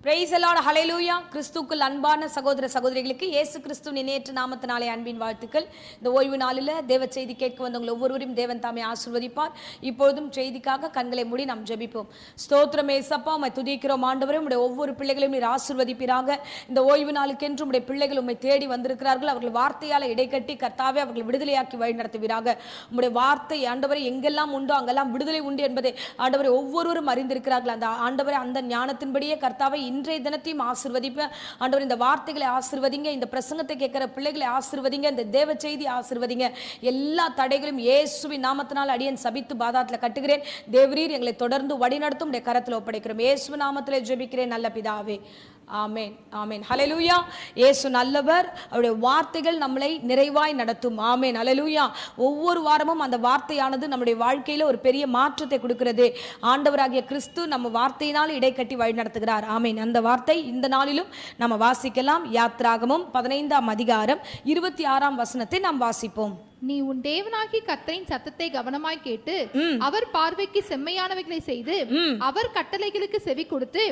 Praise the Lord, ஹல்லேலூயா. கிறிஸ்துவுக்குள் அன்பான சகோதர சகோதரிகளுக்கு இயேசு கிறிஸ்துவின் நேற்று நாமத்தினாலே அன்பின் வாழ்த்துக்கள். இந்த ஓய்வு நாளில் தேவ செய்தி கேட்க வந்தவங்க ஒவ்வொருவரையும் தேவன் தாமே ஆசீர்வதிப்பார். இப்பொழுதும் செய்திக்காக கண்களை மூடி நாம் ஜெபிப்போம். ஸ்தோத்திரம் ஏசப்பா, உம்மை துதிக்கிறோம் ஆண்டவரே. உம்முடைய ஒவ்வொரு பிள்ளைகளையும் நீர் ஆசீர்வதிப்பீராக. இந்த ஓய்வு நாளுக்கென்று உம்முடைய பிள்ளைகள் உம்மை தேடி வந்திருக்கிறார்கள். அவர்கள் வார்த்தையால் இடைக்கட்டி கர்த்தாவே அவர்கள் விடுதலையாக்கி வழி நடத்துவீராக. உம்முடைய வார்த்தை ஆண்டவரே எங்கெல்லாம் உண்டோ அங்கெல்லாம் விடுதலை உண்டு என்பதை ஆண்டவரே ஒவ்வொருவரும் அறிந்திருக்கிறார்கள். அந்த ஆண்டவரே அந்த ஞானத்தின்படியே கர்த்தாவை இன்றைய தினத்தையும் ஆசீர்வதிப்பேன் ஆண்டவர். இந்த வார்த்தைகளை ஆசீர்வதிங்க, இந்த பிரசங்கத்தை கேட்கிற பிள்ளைகளை ஆசீர்வதிங்க, இந்த தேவ செய்தி ஆசீர்வதிங்க. எல்லா தடைகளும் இயேசுவின் நாமத்தினால் அடியேன் சபித்து பாதாளத்தில் கட்டுகிறேன். தேவரீர் எங்களை தொடர்ந்து வழிநடத்தும் உடைய கரத்தில் ஒப்படைக்கிறோம். இயேசு நாமத்திலே ஜெபிக்கிறேன் நல்ல பிதாவே, ஆமென் ஆமென். ஹல்லேலூயா. இயேசு நல்லவர், அவருடைய வார்த்தைகள் நம்மளை நிறைவாய் நடத்தும். ஆமென் ஹல்லேலூயா. ஒவ்வொரு வாரமும் அந்த வார்த்தையானது நம்முடைய வாழ்க்கையில ஒரு பெரிய மாற்றத்தை கொடுக்கிறது. ஆண்டவராகிய கிறிஸ்து நம்ம வார்த்தையினால் இடைக்கட்டி வழி நடத்துகிறார். ஆமென். அந்த வார்த்தை இந்த நாளிலும் நம்ம வாசிக்கலாம். யாத்ராகமம் 15ஆம் அதிகாரம் 26ஆம் வசனத்தை நாம் வாசிப்போம். நீ உன் தேவனாகி கர்த்தரின் சத்தத்தை கவனமாய் கேட்டு அவர் பார்வைக்கு செம்மையானவைகளை செய்து அவர் கட்டளைகளுக்கு செவி கொடுத்து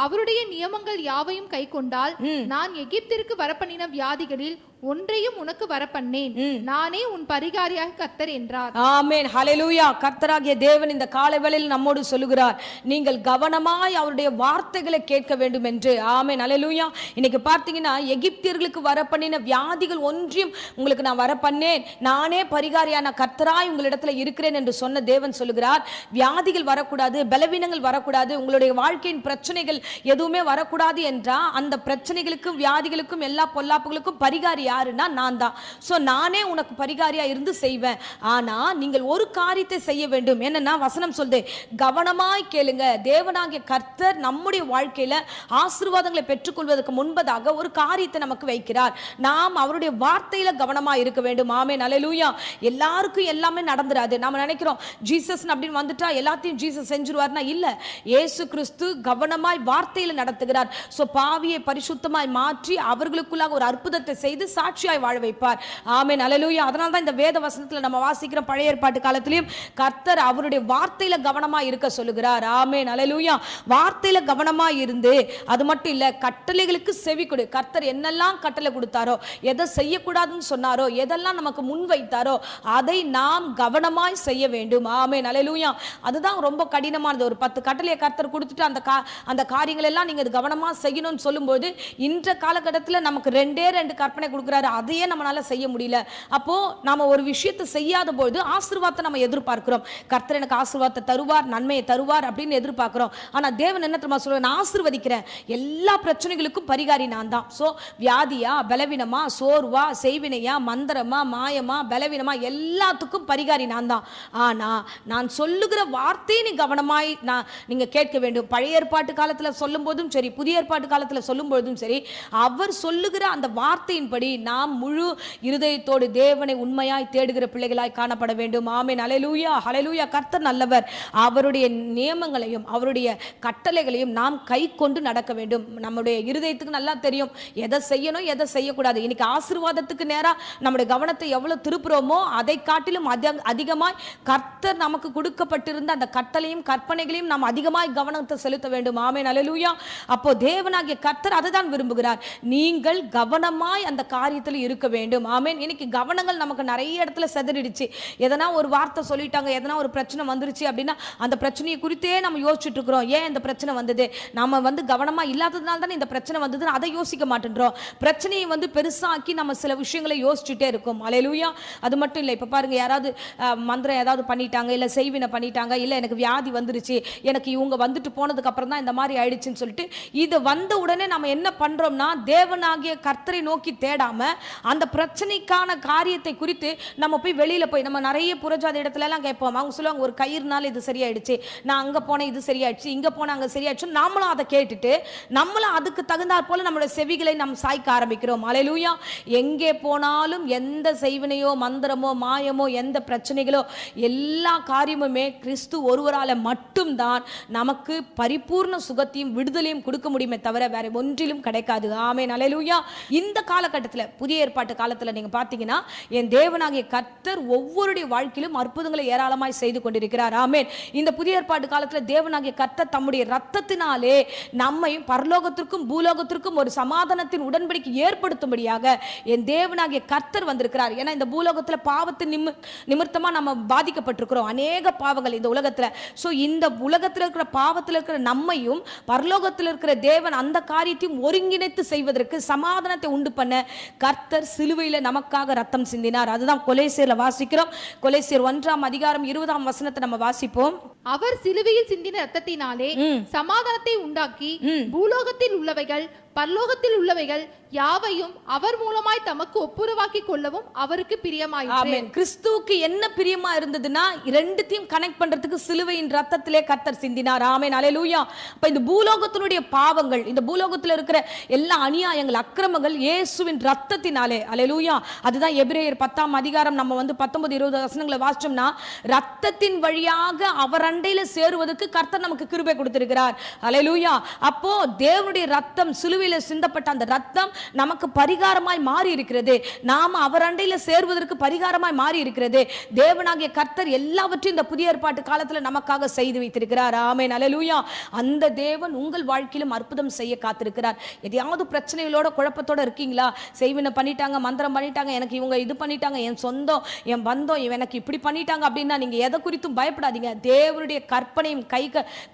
அவருடைய நியமங்கள் யாவையும் கை கொண்டால் நான் எகிப்திற்கு வரப்பண்ணின வியாதிகளில் ஒன்றையும் உனக்கு வரப்பண்ணேன். நானே உன் பரிகாரியாக கர்த்தர் என்றார். ஆமென் ஹல்லேலூயா. கர்த்தராகிய தேவன் இந்த காலை வேளையில் நம்மோடு சொல்லுகிறார், நீங்கள் கவனமாய் அவருடைய வார்த்தைகளை கேட்க வேண்டும் என்று. ஆமென் ஹல்லேலூயா. இன்னைக்கு பார்த்தீங்கன்னா எகிப்தியர்களுக்கு வரப்பண்ணின வியாதிகள் ஒன்றையும் உங்களுக்கு நான் வரப்பண்ணேன், நானே பரிகாரியான கர்த்தராய் உங்களிடத்துல இருக்கிறேன் என்று சொன்ன தேவன் சொல்லுகிறார். வியாதிகள் வரக்கூடாது, பலவீனங்கள் வரக்கூடாது, உங்களுடைய வாழ்க்கையின் பிரச்சனைகள் எதுவுமே வரக்கூடாது என்றா அந்த பிரச்சனைகளுக்கும் வியாதிகளுக்கும் எல்லா பொல்லாப்புகளுக்கும் பரிகாரி யாருன்னா நான் தான். சோ நானே உனக்கு பரிகாரியா இருந்து செய்வேன். ஆனா நீங்கள் ஒரு காரியத்தை செய்ய வேண்டும். என்னன்னா வசனம் சொல்லுது, கவனமாய் கேளுங்க. தேவனாகிய கர்த்தர் நம்முடைய வாழ்க்கையில ஆசீர்வாதங்களை பெற்றுக்கொள்வதற்கு முன்பதாக ஒரு காரியத்தை நமக்கு வைக்கிறார். நாம் அவருடைய வார்த்தையில கவனமாய் இருக்க வேண்டும். ஆமென் ஹல்லேலூயா. எல்லாருக்கும் எல்லாமே நடந்துராது. நாம நினைக்கிறோம் ஜீசஸ் அப்படின்னு வந்துட்டா எல்லாத்தையும் ஜீசஸ் செஞ்சிருவார்னா இல்ல. இயேசு கிறிஸ்து கவனமாய் வார்த்தையில நடத்துகிறார். சோ பாவியை பரிசுத்தமாய் மாற்றி அவர்களுக்குள்ளாக ஒரு அற்புதத்தை செய்து சாட்சியாய் வாழ வைப்பார். ஆமென் ஹல்லேலூயா. அதனால தான் இந்த வேத வசனத்துல நம்ம வாசிக்கிற பழைய ஏற்பாட்டு காலத்திலும் கர்த்தர் அவருடைய வார்த்தையில கவனமா இருக்க சொல்லுகிறார். ஆமென் ஹல்லேலூயா. வார்த்தையில கவனமா இருந்து அது மட்டும் இல்ல, கட்டளைகளுக்கு செவி கொடு. கர்த்தர் என்னெல்லாம் கட்டளை கொடுத்தாரோ, எதை செய்யக்கூடாதுன்னு சொன்னாரோ, எதெல்லாம் நமக்கு முன் வைத்தாரோ அதை நாம் கவனமாய் செய்ய வேண்டும். ஆமென் ஹல்லேலூயா. அதுதான் ரொம்ப கடினமானது. ஒரு 10 கட்டளையை கர்த்தர் கொடுத்துட்டு அந்த காரியங்கள் எல்லாம் நீங்க கவனமா செய்யணும்னு சொல்லும்போது இந்த காலகட்டத்தில் நமக்கு 2 கற்பனை கொடுக்கிறாரு, அதையே நம்மளால செய்ய முடியல. அப்போ நாம ஒரு விஷயத்தை செய்யாத போது ஆசீர்வாதத்தை நம்ம எதிர்பார்க்கிறோம். கர்த்தர் எனக்கு ஆசீர்வாதத்தை தருவார், நன்மையை தருவார் அப்படின்னு எதிர்பார்க்கிறோம். ஆனா தேவன் என்ன தெரியுமா சொல்றார்? நான் ஆசீர்வதிக்கிறேன், எல்லா பிரச்சனைகளுக்கும் பரிகாரி நான் தான். சோ வியாதியா, பலவீனமா, சோர்வா, செய்வினையா, மந்திரமா, மாயமா, பலவீனமா, எல்லாத்துக்கும் பரிகாரி நான் தான். ஆனா நான் சொல்லுகிற வார்த்தையை நீ கவனமாய் நீங்க கேட்க வேண்டும். பழைய ஏற்பாட்டு காலத்துல சொல்லும் போதும் சரி, புதிய ஏற்பாட்டு காலத்துல சொல்லும் போதும் சரி, அவர் சொல்லுகிற அந்த வார்த்தையின்படி நாம் முழு இருதயத்தோடு தேவனை உண்மையாய் தேடுகிற பிள்ளைகளாய் காணப்பட வேண்டும். ஆமென் ஹல்லேலூயா. ஹல்லேலூயா. கர்த்தர் நல்லவர். அவருடைய நியமங்களையும் அவருடைய கட்டளைகளையும் நாம் கை கொண்டு நடக்க வேண்டும். நம்முடைய இருதயத்துக்கு நல்லா தெரியும் எதை செய்யணும், எதை செய்யக்கூடாது. இன்னைக்கு ஆசீர்வாதத்துக்கு நேரா நம்முடைய கவனத்தை எவ்வளவு திருப்புறோமோ அதை காட்டிலும் அதிகமாய் கர்த்தர் நமக்கு கொடுக்கப்பட்டிருந்த அந்த கட்டளையும் கற்பனைகளையும் நாம் அதிகமாய் கவனத்தை செலுத்த வேண்டும். ஆமென் ஹல்லேலூயா. அப்போ தேவனாகிய கர்த்தர் அதை தான் விரும்புகிறார். நீங்கள் கவனமாய் அந்த காரியத்தில் இருக்க வேண்டும். ஆமென். இன்னைக்கு கவனங்கள் நமக்கு நிறைய இடத்துல செதறிடுச்சு. எதனா ஒரு வார்த்தை சொல்லிட்டாங்க, எதனா ஒரு பிரச்சனை வந்துருச்சு அப்படின்னா அந்த பிரச்சனையை குறித்தே நம்ம யோசிச்சுட்டு இருக்கிறோம். ஏன் இந்த பிரச்சனை வந்தது, நம்ம கவனமா இல்லாததுனால தானே இந்த பிரச்சனை வந்ததுன்னு அதை யோசிக்க மாட்டேன்றோம். பிரச்சனையை பெருசாக்கி நம்ம சில விஷயங்களை யோசிச்சுட்டே இருக்கோம். ஹல்லேலூயா. அது மட்டும் இல்லை, இப்போ பாருங்க, யாராவது மந்திரம் ஏதாவது பண்ணிட்டாங்க, இல்லை செய்வினை பண்ணிட்டாங்க, இல்லை எனக்கு வியாதி வந்துருச்சு, எனக்கு இவங்க வந்துட்டு போனதுக்கு அப்புறம் தான் இந்த மாதிரி ஆயிடுச்சுன்னு சொல்லிட்டு இது வந்த உடனே நம்ம என்ன பண்றோம்னா தேவனாகிய கர்த்தரை நோக்கி தேடாம அந்த பிரச்சனைக்கான காரியத்தை குறித்து நம்ம போய் வெளியில போய் நம்ம நிறைய புறஜாதி இடத்துல எல்லாம் கேட்போம். அவங்க சொல்லுவாங்க ஒரு கயிறுனால இது சரியாயிடுச்சு, நான் அங்க போனேன் இது சரியாயிடுச்சு, இங்க போன அங்க சரியாயிடுச்சு. நாமளும் அதை கேட்டுட்டு நம்மளும் அதுக்கு தகுந்தாற் போல நம்மளுடைய செவிகளை நாம் சாய்க்க ஆரம்பிக்கிறோம். ஹல்லேலூயா. எங்கே போனாலும் எந்த செய்வினையோ பூஜையோ மந்திரமோ மாயமோ எந்த பிரச்சனைகளோ எல்லா காரியமுமே கிறிஸ்து ஒருவரால மட்டும்தான் நமக்கு பரிபூர்ண சுகத்தையும் விடுதலையும் கொடுக்க முடியுமே தவிர வேற ஒன்றிலும் கிடைக்காது. ஆமென், அல்லேலூயா. இந்த காலகட்டத்தில் புதிய ஏற்பாட்டு காலத்தில் நீங்க பார்த்தீங்கன்னா என் தேவனாகிய கர்த்தர் ஒவ்வொருடைய வாழ்க்கையிலும் அற்புதங்களை ஏராளமாய் செய்து கொண்டிருக்கிறார். ஆமென். இந்த புதிய ஏற்பாட்டு காலத்தில் தேவனாகிய கர்த்தர் தம்முடைய இரத்தத்தினாலே நம்மை பரலோகத்திற்கும் பூலோகத்திற்கும் ஒரு சமாதானத்தின் உடன்படிக்கை ஏற்படுத்தும்படியாக என் தேவனாகிய கர்த்தர் வந்திருக்கிறார். ஏன்னா இந்த பூலோகத்தில் பாவத்தின் நிமித்தமா நம்ம பாதிக்கப்பட்டிருக்கிறோம், அநேக பாவங்கள் இந்த உலகத்துல. சோ இந்த உலகத்தில் இருக்கிற பாவத்தில் இருக்கிற நம்மையும் பரலோகத்தில் இருக்கிற தேவன் அந்த காரியத்தையும் ஒருங்கிணைத்து செய்வதற்கு சமாதானத்தை உண்டு பண்ண கர்த்தர் சிலுவையில நமக்காக ரத்தம் சிந்தினார். அதுதான் கொலேசியர்ல வாசிக்கிறோம். கொலேசியர் 1:20 நம்ம வாசிப்போம். அவர் சிலுவையில் சிந்தின ரத்தத்தினாலே சமாதானத்தை உண்டாக்கி பூலோகத்தில் உள்ளவைகள் பரலோகத்தில் உள்ளவைகள் யாவையும் அவர் மூலமாய் தமக்கு ஒப்புரவாக்கி கொள்ளவும் அவருக்கு பிரியமாயிற்று. ஆமென். கிறிஸ்துவுக்கு என்ன பிரியமா இருந்ததுன்னா ரெண்டுத்தையும் கனெக்ட் பண்றதுக்கு சிலுவையின் ரத்தத்திலே கர்த்தர் சிந்தினார். ஆமென், அல்லேலூயா. அப்ப இந்த பூலோகத்தினுடைய பாவங்கள், இந்த பூலோகத்தில் இருக்கிற எல்லா அநியாயங்கள் அக்கிரமங்கள் இயேசுவின் ரத்தத்தினாலே, அல்லேலூயா. அதுதான் எபிரேயர் 10 நம்ம 19-20 வாசிச்சோம்னா ரத்தத்தின் வழியாக அவர் அண்டையில சேருவதற்கு கர்த்தர் நமக்கு கிருபை கொடுத்திருக்கிறார். அல்லேலூயா. அப்போ தேவனுடைய ரத்தம் சிலுவையில் சிந்தப்பட்ட அந்த ரத்தம் நமக்கு பரிகாரமாய் மாறி இருக்கிறது. நாம அவர் அண்டையில சேர்வதற்கு பரிகாரமாய் மாறி இருக்கிறது. தேவனாகிய கர்த்தர் எல்லாவற்றையும் இந்த புதிய ஏற்பாட்டு காலத்துல நமக்காக செய்து வைத்திருக்கிறார். ஆமென், அல்லேலூயா. அந்த தேவன் உங்கள் வாழ்க்கையிலும் அற்புதம் செய்ய காத்திருக்கிறார். எதையாவது பிரச்சனைகளோட குழப்பத்தோட இருக்கீங்களா? செய்வினை பண்ணிட்டாங்க, மந்திரம் பண்ணிட்டாங்க, எனக்கு இவங்க இது பண்ணிட்டாங்க, என் சொந்தம் என் பந்தம் எனக்கு இப்படி பண்ணிட்டாங்க அப்படின்னா நீங்க எதை குறித்தும் பயப்படாதீங்க. தேவனுடைய கற்பனையும்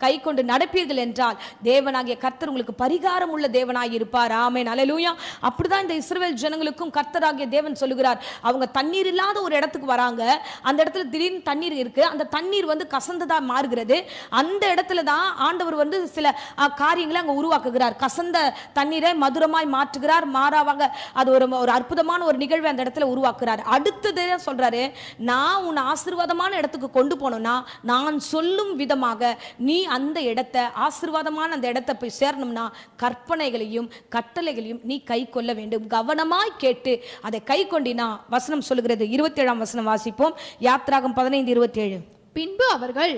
கை கொண்டு நடப்பீர்கள் என்றால் தேவனாகிய கர்த்தர் உங்களுக்கு பரிகாரம் உள்ள தேவனாய் இருப்பார். ஆமென், அல்லேலூயா. அப்படிதான் இந்த இஸ்ரவேல் ஜனங்களுக்கும் கர்த்தராகிய தேவன் சொல்லுகிறார். அவங்க தண்ணீர் இல்லாத ஒரு இடத்துக்கு வராங்க. அந்த இடத்துல திடீர்னு தண்ணீர் இருக்கு. அந்த தண்ணீர் கசந்ததா மாறுகிறது. அந்த இடத்துல தான் ஆண்டவர் சில காரியங்களை அங்க உருவாக்குகிறார். கசந்த தண்ணீரை மதுரமாய் மாற்றுகிறார். மாறாவாக அது ஒரு அற்புதமான ஒரு நிகழ்வை அந்த இடத்துல உருவாக்குறார். அடுத்தது சொல்றாரு, நான் உன்னை ஆசீர்வாதமான இடத்துக்கு கொண்டு போனோம்னா நான் சொல்லும் விதமாக நீ அந்த இடத்தை ஆசீர்வாதமான அந்த இடத்தை போய் சேரணும்னா கற்பனைகளையும் கட்டளைகளையும் நீ கை கொள்ள வேண்டும். கவனமாய் கேட்டு அதை கை கொண்டினா வசனம் சொல்லுகிறது. 27 வாசிப்போம். யாத்ராகம் 15:27. பின்பு அவர்கள்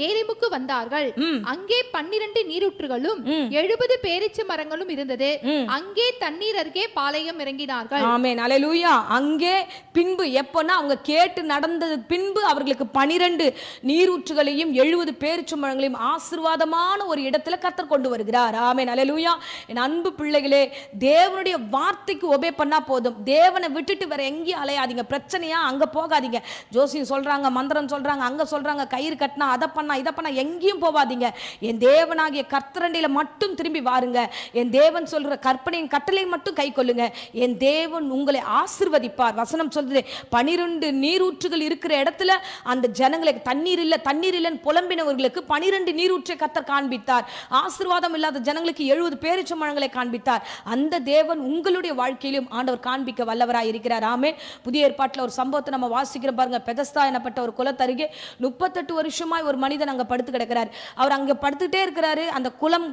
ஏலிமுக்கு வந்தார்கள். அங்கே 12 நீரூற்றுகளும் 70 பேரீச்ச மரங்களும் இருந்தது. அங்கே தண்ணீர் அருகே பாளையம் இறங்கினார்கள். ஆமென், அல்லேலூயா. அங்கே பின்பு எப்போன்னா அவங்க கேட்டு நடந்தது பின்பு அவர்களுக்கு 12 நீரூற்றுகளையும் 70 பேரீச்ச மரங்களையும் ஆசீர்வாதமான ஒரு இடத்துல கர்த்தர் கொண்டு வருகிறார். ஆமென், அல்லேலூயா. என் அன்பு பிள்ளைகளே, தேவனுடைய வார்த்தைக்கு ஒபே பண்ணா போதும். தேவனை விட்டுட்டு வேற எங்கேயும் அலையாதீங்க. பிரச்சனையா அங்க போகாதீங்க. ஜோசியம் சொல்றாங்க, மந்திரம் சொல்றாங்க, அங்க சொல்றாங்க, கயிறு கட்டினா அதை பண்ணா இதை பண்ணா எங்கேயும் போவாதீங்க. என் தேவனாகிய கர்த்தரண்டையில மட்டும் திரும்பி வாருங்க. என் தேவன் சொல்ற கற்பனையின் கட்டளை மட்டும் கை கொள்ளுங்க. என் தேவன் உங்களை ஆசீர்வதிப்பார். வசனம் சொல்றது 12 நீரூற்றுகள் இருக்கிற இடத்துல அந்த ஜனங்களுக்கு தண்ணீர் இல்லைன்னு புலம்பினவர்களுக்கு 12 நீரூற்றை கர்த்தர் காண்பித்தார். ஆசீர்வாதம் இல்லாத ஜனங்களுக்கு 70 பேரீச்ச மரங்களை காண்பித்தார். அந்த தேவன் உங்களுடைய வாழ்க்கையிலும் ஆண்டவர் காண்பிக்க வல்லவராய் இருக்கிறார். ஆமென். புதிய ஏற்பாட்டில் ஒரு சம்பவத்தை நம்ம வாசிக்கிறோம் பாருங்க. பெதஸ்தா எனப்பட்ட ஒரு குளத்தருகே 38 வருஷமாய் ஒரு மனிதன் அங்க படுத்து கிடக்கிறார். அவர் அங்க படுத்துட்டே இருக்கிறாரு. அந்த குளம்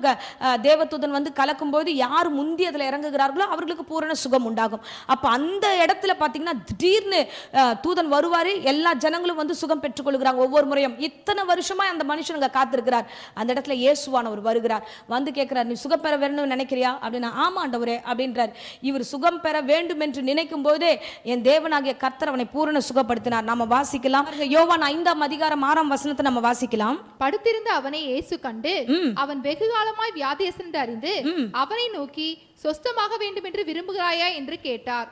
தேவதூதன் கலக்கும் போது யார் முந்தி அதுல இறங்குகிறார்களோ அவர்களுக்கு பூரண சுகம் உண்டாகும். அப்ப அந்த இடத்துல பாத்தீங்கன்னா திடீர்னு தூதன் வருவாரு. எல்லா ஜனங்களும் சுகம் பெற்றுக் கொள்கிறாங்க. ஒவ்வொரு முறையும் இத்தனை வருஷமா அந்த மனுஷன் அங்க காத்திருக்கிறார். அந்த இடத்துல இயேசுவானவர் வருகிறார். கேட்கிறார், நீ சுகம் பெற வேணும்னு நினைக்கிறியா அப்படின்னா, ஆமா ஆண்டவரே அப்படின்றார். இவர் சுகம் பெற வேண்டும் என்று நினைக்கும் போதே என் தேவனாகிய கர்த்தர் அவனை பூரண சுகப்படுத்தினார். நாம வாசிக்கலாம். யோவான் 5:6 நம்ம வாசிக்கலாம். படுத்திருந்த அவனை இயேசு கண்டு அவன் வெகு காலமாய் வியாதியஸ்தன் என்று அறிந்து அவனை நோக்கி சொஸ்தமாக வேண்டும் என்று விரும்புகிறாயா என்று கேட்டார்.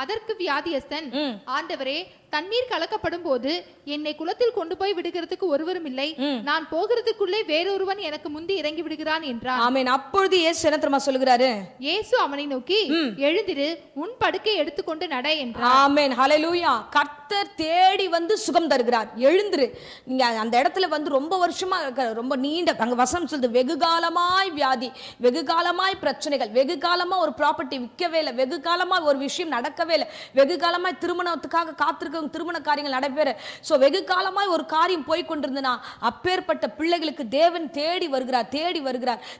அதற்கு வியாதியஸ்தன், ஆண்டவரே, தண்ணீர் கலக்கப்படும் போது என்னை குளத்தில் கொண்டு போய் விடுகிறதுக்கு ஒருவரும் இல்லை. நான் போகிறதுக்குள்ளே வேறொருவன் எனக்கு முந்தி இறங்கி விடுகிறான் என்றான். ஆமென். அப்பொழுது இயேசு என்ன தெரியுமா சொல்லுகிறாரு? இயேசு அவனை நோக்கி, எழுந்திரு, உன் படுக்கை எடுத்துக்கொண்டு நட என்றார். ஆமென், ஹல்லேலூயா. கர்த்தர் தேடி சுகம் தருகிறார். எழுந்திரு. நீங்க அந்த இடத்துல ரொம்ப வருஷமா ரொம்ப நீண்ட அங்க வசனம் சொல்லுது, வெகு காலமாய் வியாதி, வெகு காலமாய் பிரச்சனைகள், வெகு காலமா ஒரு ப்ராப்பர்ட்டி விற்கவே இல்லை, வெகு காலமா ஒரு விஷயம் நடக்கவே இல்லை, வெகு காலமாய் திருமணத்துக்காக காத்திருக்க அற்புதம் திருமண காரியங்கள் நடைபெற சோ வெகு காலமாய் ஒரு காரியம் போய் கொண்டிருந்தனா அப்பேற்பட்ட பிள்ளைகளுக்கு தேவன் தேடி வருகிறார்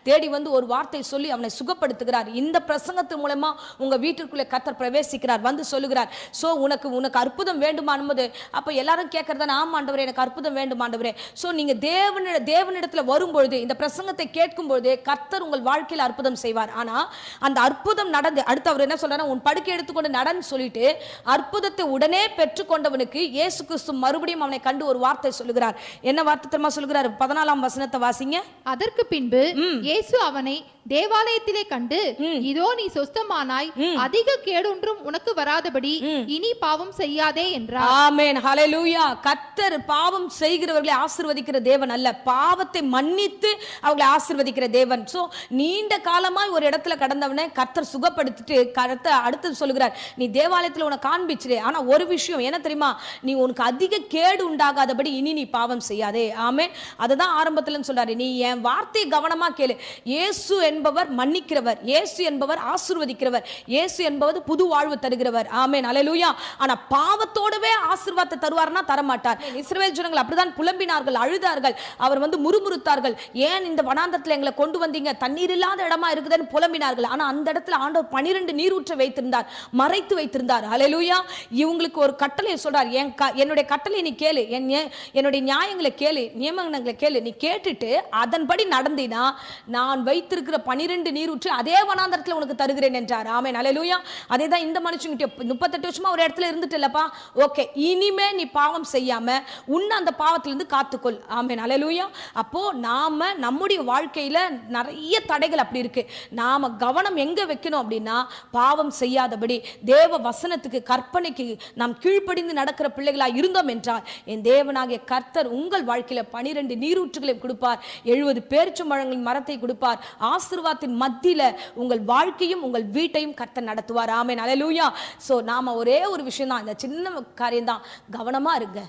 தேடி வந்து ஒரு வார்த்தை சொல்லி அவனை சுகப்படுத்துகிறார். இந்த பிரசங்கத்தின் மூலமா உங்க வீட்டிற்குள்ளே கர்த்தர் பிரவேசிக்கிறார், வந்து சொல்லுகிறார். சோ உனக்கு அற்புதம் வேண்டுமானும்போது அப்ப எல்லாரும் கேட்கறதா, ஆமா ஆண்டவரே எனக்கு அற்புதம் வேண்டும் ஆண்டவரே. சோ நீங்க தேவனிடத்துல வரும்பொழுது இந்த பிரசங்கத்தை கேட்கும் பொழுது கர்த்தர் உங்கள் வாழ்க்கையில் அற்புதம் செய்வார். ஆனா அந்த அற்புதம் நடந்து அடுத்து அவர் என்ன சொல்றாரு, உன் படுக்கை எடுத்துக்கொண்டு நடன்னு சொல்லிட்டு அற்புதத்தை உடனே பெற்றுக்கொண்டவனுக்கு இயேசு கிறிஸ்து மறுபடியும் அவனை கண்டு ஒரு வார்த்தை சொல்லுகிறார். என்ன வார்த்தை தெரியுமா சொல்லுகிறார்? 14ஆம் வசனத்தை வாசிங்க. அதற்கு பின்பு இயேசு அவனை தேவாலயத்திலே கண்டு, இதோ நீ சொஸ்தமானாய், அதிக கேடொன்றும் உனக்கு வராதபடி இனி பாவம் செய்யாதே என்றார். ஆமென், ஹல்லேலூயா. கர்த்தர் பாவம் செய்கிறவர்களை ஆசீர்வதிக்கிற தேவன் அல்ல, பாவத்தை மன்னித்து அவர்களை ஆசீர்வதிக்கிற தேவன். சோ நீண்ட காலமாய் ஒரு இடத்துல கடந்தவனை கர்த்தர் சுகப்படுத்திட்டு அடுத்து சொல்லுகிறார், நீ தேவாலயத்தில் உனக்கு காண்பிச்சிரு. ஆனா ஒரு விஷயம் என்ன தெரியுமா, நீ உனக்கு அதிக கேடு உண்டாகாதபடி இனி நீ பாவம் செய்யாதே. ஆமென். அதுதான் ஆரம்பத்துல சொல்றாரு, நீ என் வார்த்தையை கவனமா கேளு. இயேசு என்பவர் மன்னிக்கிறவர், இயேசு என்பவர் ஆசீர்வதிக்கிறவர், இயேசு என்பவர் புது வாழ்வு தருகிறவர். ஆமென், அல்லேலூயா. ஆனா பாவத்தோடவே ஆசீர்வாதத்தை தருவார்னா தரமாட்டார். இஸ்ரவேல் ஜனங்கள் அப்படிதான் புலம்பினார்கள், அழுதார்கள், அவர் வந்து முறுமுறுத்தார்கள். ஏன் இந்த வனாந்தரத்தில் எங்களை கொண்டு வந்தீங்க, தண்ணீர் இல்லாத இடமா இருக்குதுன்னு புலம்பினார்கள். ஆனா அந்த இடத்துல ஆண்டவர் 12 நீரூற்றை வைத்திருந்தார், மறைத்து வைத்திருந்தார். அல்லேலூயா. இவங்களுக்கு ஒரு கட்டளை சொல்றார், என்னுடைய கட்டளை நீ கேளு, என்னுடைய நியாயங்களை கேளு, நியமங்களை கேளு. நீ கேட்டுட்டு அதன்படி நடந்தினா நான் வைத்திருக்கிற 12 நீரூற்று அதே வனாந்தரத்தில் உனக்கு தருகிறேன் என்றார். ஆமென், அல்லேலூயா. அதே தான் இந்த மனுஷங்கிட்ட 38 வருஷமா ஒரு இடத்துல இருந்துட்டு இல்லப்பா, ஓகே இனிமே நீ பாவம் செய்யாம உன்னை அந்த பாவத்திலிருந்து காத்துக்கொள். ஆமென், அல்லேலூயா. அப்போ நாம நம்முடைய வாழ்க்கையில நிறைய தடைகள் அப்படி இருக்கு. நாம கவனம் எங்க வைக்கணும் அப்படின்னா, பாவம் செய்யாதபடி தேவ வசனத்துக்கு கற்பனைக்கு நாம் கீழ்ப்படிந்து நடக்கிற பிள்ளைகளா இருந்தோம் என்றால் என் தேவனாகிய கர்த்தர் உங்கள் வாழ்க்கையில 12 நீரூற்றுகளை கொடுப்பார், 70 பேரிச்சம்பழங்களின் மரத்தை கொடுப்பார். ஆசீர்வாதத்தின் மத்தியில உங்கள் வாழ்க்கையும் உங்கள் வீட்டையும் கர்த்தர் நடத்துவார். ஆமென், அல்லேலூயா. சோ நாம ஒரே ஒரு விஷயம் தான், இந்த சின்ன காரியம் தான், கவனமா இருங்க.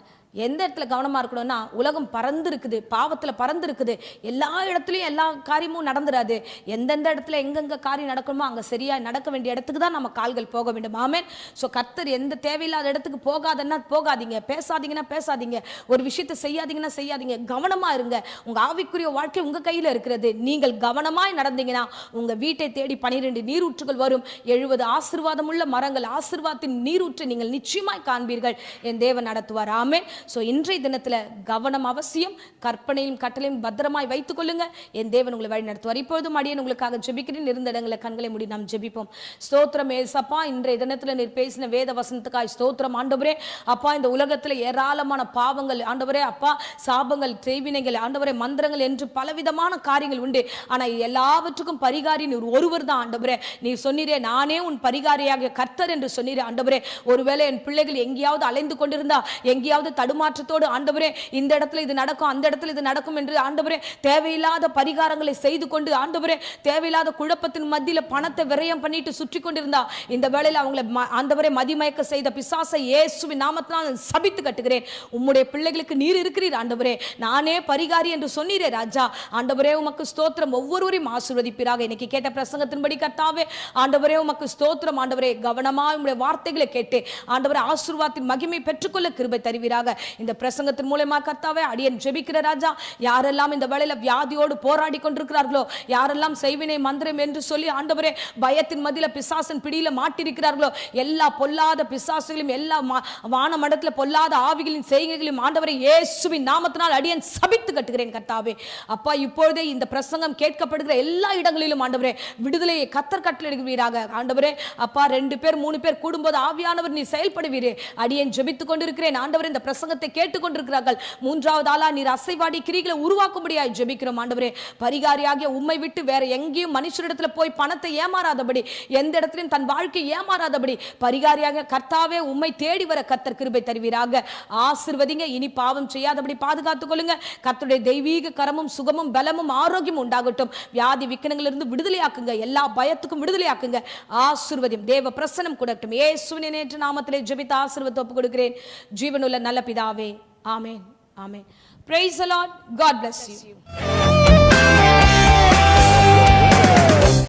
எந்த இடத்துல கவனமா இருக்கணும்னா, உலகம் பறந்து இருக்குது, பாவத்துல பறந்து இருக்குது, எல்லா இடத்துலயும் எல்லா காரியமும் நடந்துராது. எந்தெந்த இடத்துல எங்கெங்க காரியம் நடக்கணுமோ அங்க சரியா நடக்க வேண்டிய இடத்துக்கு தான் நம்ம கால்கள் போக வேண்டும். ஆமென். சோ கர்த்தர் எந்த தேவையில்லாத இடத்துக்கு போகாதன்னா போகாதீங்க, பேசாதீங்கன்னா பேசாதீங்க, ஒரு விஷயத்தை செய்யாதீங்கன்னா செய்யாதீங்க. கவனமா இருங்க. உங்க ஆவிக்குரிய வாழ்க்கை உங்க கையில இருக்கிறது. நீங்கள் கவனமாய் நடந்தீங்கன்னா உங்க வீட்டை தேடி 12 நீரூற்றுகள் வரும், 70 ஆசீர்வாதமுள்ள மரங்கள், ஆசீர்வாதத்தின் நீரூற்றை நீங்கள் நிச்சயமாய் காண்பீர்கள். என் தேவன் நடத்துவார். ஆமென். சோ இன்றைய தினத்துல கவனம் அவசியம். கற்பனையும் கட்டளையும் பத்திரமாய் வைத்துக் கொள்ளுங்க. என் தேவன் உங்களை வழி நடத்துவார். இப்பொழுதும் அடியேன் உங்களுக்காக ஜெபிக்கிறேன். இருந்த இடங்களை கண்களை மூடி நாம் ஜெபிப்போம். ஸ்தோத்திரம் ஏசப்பா, இன்றைய தினத்துல நீர் பேசின வேத வசனத்துக்காய் ஸ்தோத்திரம் ஆண்டவரே. அப்பா, இந்த உலகத்துல ஏராளமான பாவங்கள் ஆண்டவரே, அப்பா சாபங்கள், செய்வினைகள் ஆண்டவரே, மந்திரங்கள் என்று பலவிதமான காரியங்கள் உண்டு. ஆனா எல்லாவற்றுக்கும் பரிகாரி நீர் ஒருவர் தான் ஆண்டவரே. நீர் சொன்னீரே, நானே உன் பரிகாரியாக கர்த்தர் என்று சொன்னீரே ஆண்டவரே. ஒருவேளை என் பிள்ளைகள் எங்கேயாவது அலைந்து கொண்டிருந்தா, எங்கேயாவது மாற்றத்தோடு ஆண்டவரே இந்த இடத்துல இது நடக்கும், அந்த இடத்துல இது நடக்கும் என்று ஆண்டவரே தேவையில்லாத பரிகாரங்களை செய்து கொண்டு ஆண்டவரே தேவையில்லாத குழப்பத்தின் மத்தியில பணத்தை விரயம் பண்ணிட்டு சுற்றி கொண்டிருந்தா, இந்த வேளையில அவங்களை ஆண்டவரே மதிமயக்க செய்த பிசாசை இயேசுவின் நாமத்தினால் சபித்து கட்டுகிறேன். உம்முடைய பிள்ளைகளுக்கு நீர் இருக்கிறீர் ஆண்டவரே, நானே பரிகாரி என்று சொன்னீரே ராஜா. ஆண்டவரே உமக்கு ஸ்தோத்திரம். ஒவ்வொருவரையும் ஆசீர்வதிப்பீராக. இன்னைக்கு கேட்ட பிரசங்கத்தின்படி கர்த்தாவே ஆண்டவரே உமக்கு ஸ்தோத்திரம். ஆண்டவரே கவனமாய் உம்முடைய வார்த்தைகளை கேட்டு ஆண்டவரே ஆசீர்வாதத்தின் மகிமை பெற்றுக்கொள்ள கிருபை தருவீராக. இந்த பிரசங்கத்தின் மூலமா கர்த்தாவே அடியேன் ஜெபிக்கிற ராஜா, யாரெல்லாம் இந்த வேளையில வியாதியோடு போராடி கொண்டிருக்கிறார்களோ, யாரெல்லாம் செய்வினை மந்திரம் என்று சொல்லி ஆண்டவரே பயத்தின் மத்தியில பிசாசின் பிடியில மாட்டிருக்கிறார்களோ, எல்லா பொல்லாத பிசாசுகளையும் எல்லா வான மண்டலத்துல பொல்லாத ஆவிகளின் செய்கைகளையும் ஆண்டவரே இயேசுவின் நாமத்தினால் அடியேன் சபித்து கட்டுகிறேன் கர்த்தாவே. அப்பா, இப்பொழுதே இந்த பிரசங்கம் கேட்கப்படுகிற எல்லா இடங்களிலும் ஆண்டவரே விடுதலையை கர்த்தர் கட்டளையிடுவீராக. ஆண்டவரே அப்பா, 2 பேர் 3 பேர் கூடும்போது ஆவியானவர் நீ செயல்படுவீரே. அடியேன் ஜெபித்துக் கொண்டிருக்கிறேன் ஆண்டவரே. இந்த பிரசங்கத்தை கேட்டுக்கொண்டிருக்கிறார்கள், 3வது ஆளா நீர் அசைவாடி கிரிகளை உருவாக்கும்படியாய் ஜெபிக்கிறோம் ஆண்டவரே. பரிகாரியாகிய உம்மை விட்டு வேற எங்கேயும் மனுஷரிடத்துல போய் பணத்தை ஏமாறாதபடி, எந்த இடத்திலும் தன் வாழ்க்கை ஏமாறாதபடி பரிகாரியாக கர்த்தாவே உம்மை தேடி வர கர்த்தர் கிருபை தருவீராக. ஆசீர்வதிங்க. இனி பாவம் செய்யாதபடி பாதுகாத்துக் கொள்ளுங்க. கர்த்தருடைய தெய்வீக கரமும் சுகமும் பலமும் ஆரோக்கியம் உண்டாகட்டும். வியாதி விக்கனங்களிலிருந்து விடுதலையாக்குங்க, எல்லா பயத்துக்கும் விடுதலையாக்குங்க. ஆசீர்வதியும். தேவ பிரசன்னம் கொடுக்கட்டும். இயேசுவின் நேற்று நாமத்திலே ஜெபித்து ஆசீர்வாதத்தை ஒப்புக் கொடுக்கிறேன் ஜீவனுள்ள நல்ல பிதாவே. ஆமென். ஆமென். Praise the Lord. God bless you.